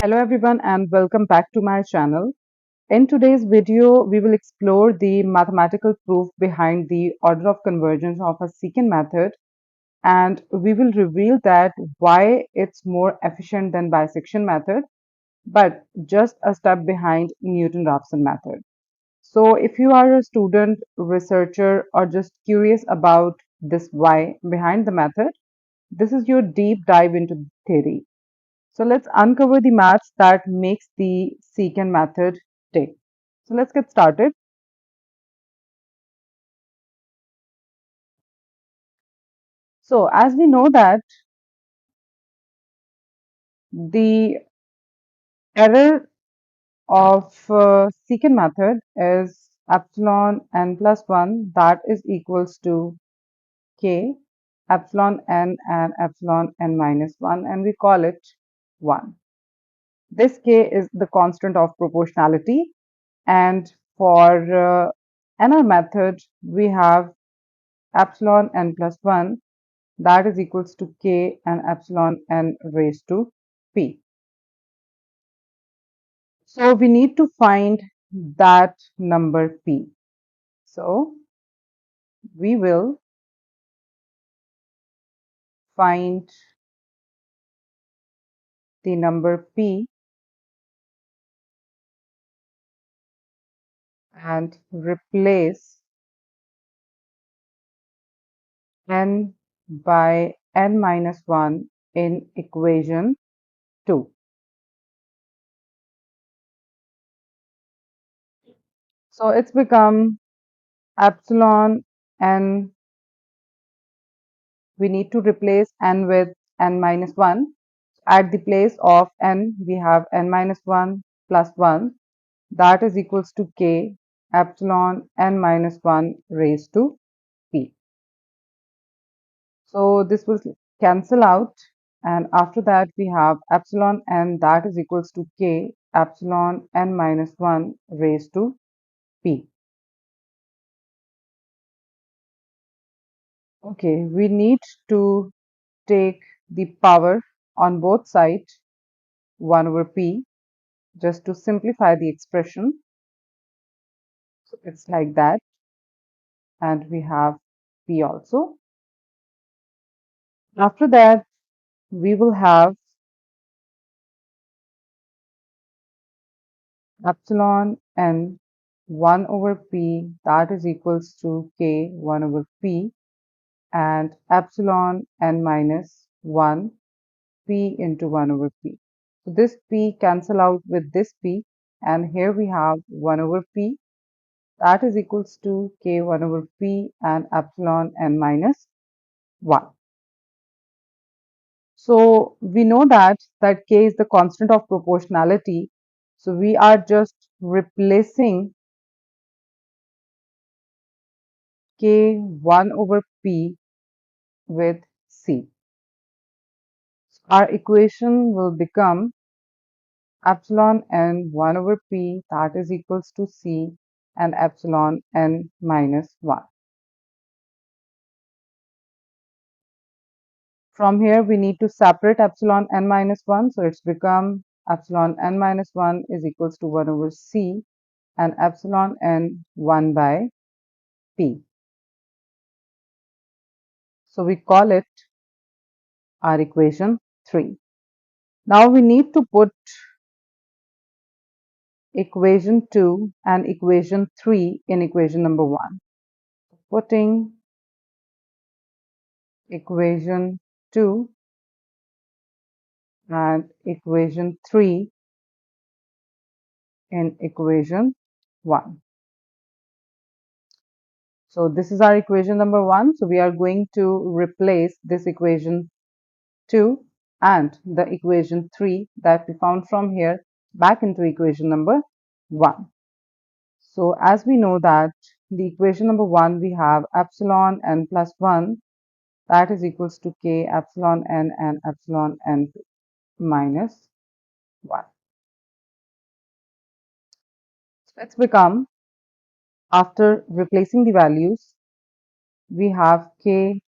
Hello everyone and welcome back to my channel. In today's video, we will explore the mathematical proof behind the order of convergence of a secant method, and we will reveal that why it's more efficient than bisection method, but just a step behind Newton-Raphson method. So if you are a student, researcher, or just curious about this why behind the method, this is your deep dive into theory. So let's uncover the maths that makes the secant method tick. So let's get started. So as we know that the error of secant method is epsilon n plus 1, that is equals to k epsilon n and epsilon n minus 1, and we call it 1. This k is the constant of proportionality, and for NR method we have epsilon n plus 1, that is equals to k and epsilon n raised to p. So we need to find that number p. So we will find the number p and replace n by n minus 1 in equation 2. So it's become epsilon n. We need to replace n with n minus 1. At the place of n, we have n minus 1 plus 1, that is equals to k epsilon n minus 1 raised to p. So this will cancel out, and after that we have epsilon n, that is equals to k epsilon n minus 1 raised to p. Okay, we need to take the power on both sides 1 over p just to simplify the expression. So it's like that, and we have p also. After that, we will have epsilon n 1 over p, that is equals to k 1 over p, and epsilon n minus 1 p into 1 over p. So this p cancel out with this p, and here we have 1 over p, that is equals to k 1 over p and epsilon n minus 1. So we know that k is the constant of proportionality. So we are just replacing k 1 over p with c. Our equation will become epsilon n 1 over p, that is equals to c, and epsilon n minus 1. From here we need to separate epsilon n minus 1, so it's become epsilon n minus 1 is equals to 1 over c and epsilon n 1 by p. So we call it our equation 3. Now we need to put equation 2 and equation 3 in equation number 1. Putting equation 2 and equation 3 in equation 1. So this is our equation number 1. So we are going to replace this equation 2 and the equation 3 that we found from here back into equation number 1. So as we know that the equation number 1, we have epsilon n plus 1, that is equals to k epsilon n and epsilon n minus 1. So let's become, after replacing the values, we have k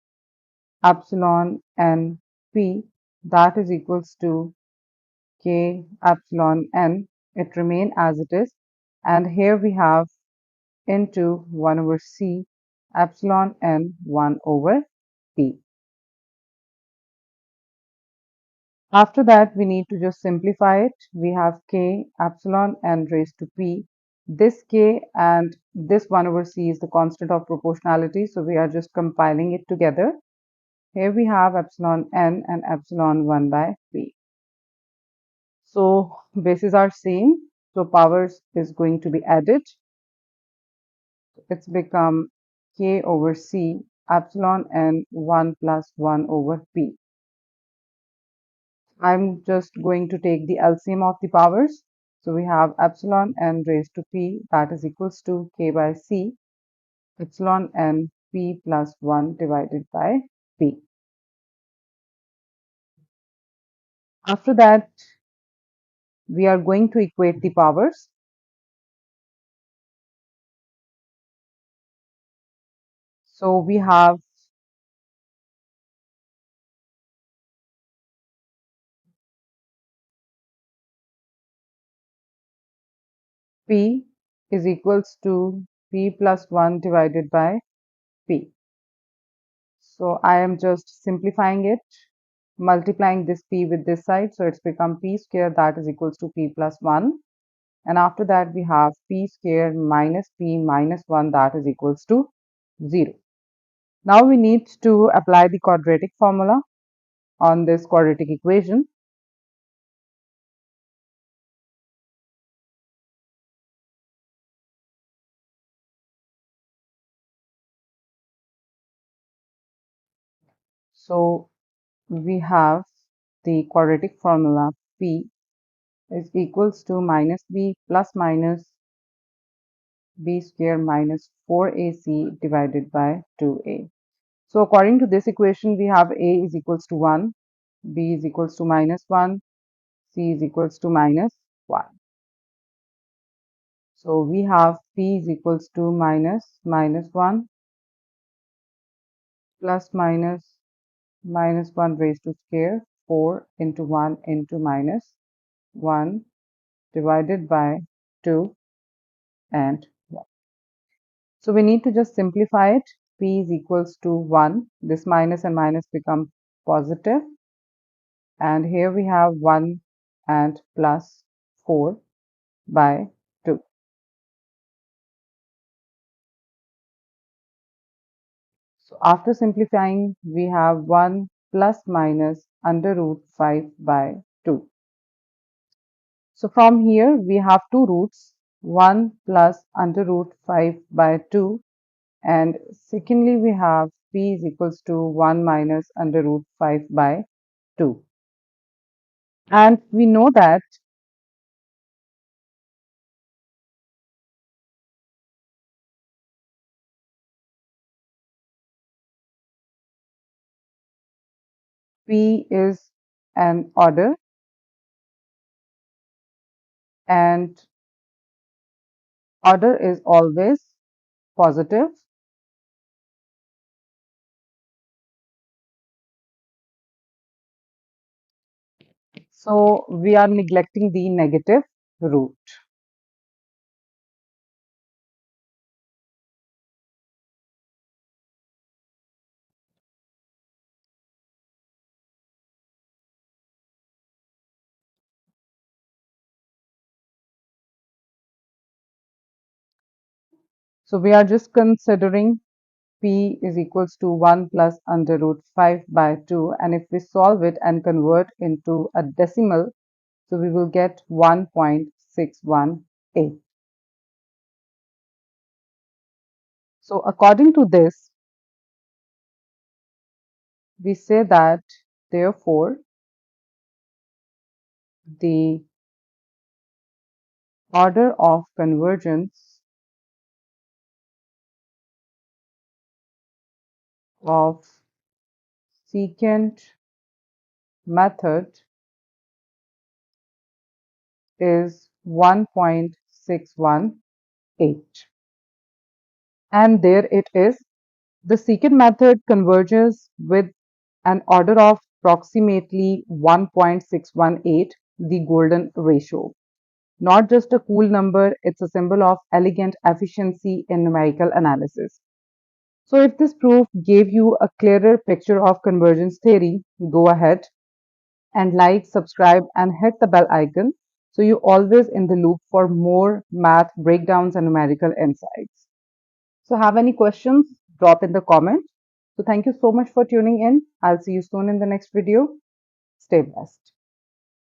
epsilon n p, that is equals to k epsilon n, it remain as it is, and here we have into 1 over c epsilon n 1 over p. After that, we need to just simplify it. We have k epsilon n raised to p. This k and this 1 over c is the constant of proportionality, so we are just compiling it together. Here we have epsilon n and epsilon 1 by p. So bases are same, so powers is going to be added. It's become k over c epsilon n 1 plus 1 over p. I'm just going to take the LCM of the powers. So we have epsilon n raised to p, that is equals to k by c epsilon n p plus 1 divided by p. After that, we are going to equate the powers. So we have p is equals to p plus 1 divided by p. So I am just simplifying it, multiplying this p with this side, so it's become p square, that is equals to p plus 1. And after that we have p square minus p minus 1, that is equals to 0. Now we need to apply the quadratic formula on this quadratic equation. So we have the quadratic formula p is equals to minus b plus minus b square minus 4ac divided by 2a. So according to this equation, we have a is equals to 1, b is equals to minus 1, c is equals to minus 1. So we have p is equals to minus 1 plus minus 1 raised to square 4 into 1 into minus 1 divided by 2 and 1. So we need to just simplify it. P is equals to 1. This minus and minus become positive. And here we have 1 and plus 4 by 2. So after simplifying, we have 1 plus minus under root 5 by 2. So from here, we have two roots, 1 plus under root 5 by 2. And secondly, we have p is equals to 1 minus under root 5 by 2. And we know that p is an order, and order is always positive. So we are neglecting the negative root. So we are just considering p is equals to 1 plus under root 5 by 2, and if we solve it and convert into a decimal, so we will get 1.618. So according to this, we say that therefore the order of convergence of secant method is 1.618. And there it is. The secant method converges with an order of approximately 1.618, the golden ratio. Not just a cool number, it's a symbol of elegant efficiency in numerical analysis. So if this proof gave you a clearer picture of convergence theory, go ahead and like, subscribe, and hit the bell icon so you're always in the loop for more math breakdowns and numerical insights. So have any questions? Drop in the comment. So thank you so much for tuning in. I'll see you soon in the next video. Stay blessed.